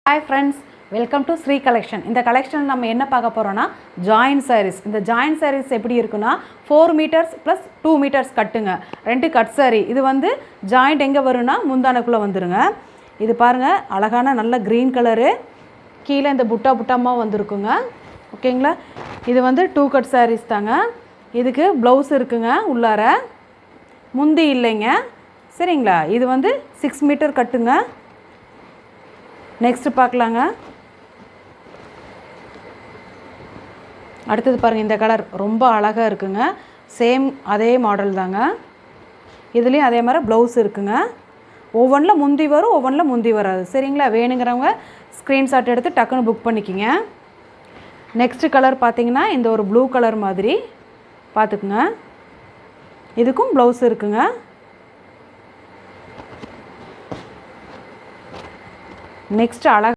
Hi friends, welcome to Sri Collection. இந்த collection நம்ம என்ன பார்க்க போறோம்னா ஜாயின் sarees. இந்த ஜாயின் sarees எப்படி இருக்குன்னா 4 meters plus 2 meters கட்டுங்க. ரெண்டு கட் saree. இது வந்து ஜாயிண்ட் எங்க வரும்னா முந்தானக்குள்ள வந்துருங்க. இது பாருங்க அழகான நல்ல green color. கீழ இந்த புட்டா புட்டாமா வந்திருக்குங்க. ஓகேங்களா? இது வந்து 2 cut sarees தாங்க. இதுக்கு ப்ளவுஸ் இருக்குங்க உள்ளார. முந்தி இல்லைங்க. சரிங்களா? இது வந்து 6 meter கட்டுங்க. நெக்ஸ்ட் பார்க்கலாங்க. அடுத்தது பாருங்கள், இந்த கலர் ரொம்ப அழகாக இருக்குங்க. சேம் அதே மாடல் தாங்க. இதுலேயும் அதே மாதிரி ப்ளவுஸ் இருக்குங்க. ஒவ்வொன்றில் முந்தி வரும், ஒவ்வொன்றில் முந்தி வராது. சரிங்களா? வேணுங்கிறவங்க ஸ்க்ரீன்ஷாட் எடுத்து டக்குன்னு புக் பண்ணிக்கிங்க. நெக்ஸ்ட் கலர் பார்த்தீங்கன்னா இந்த ஒரு ப்ளூ கலர் மாதிரி பார்த்துக்குங்க. இதுக்கும் ப்ளவுஸ் இருக்குங்க. நெக்ஸ்ட் அழகாக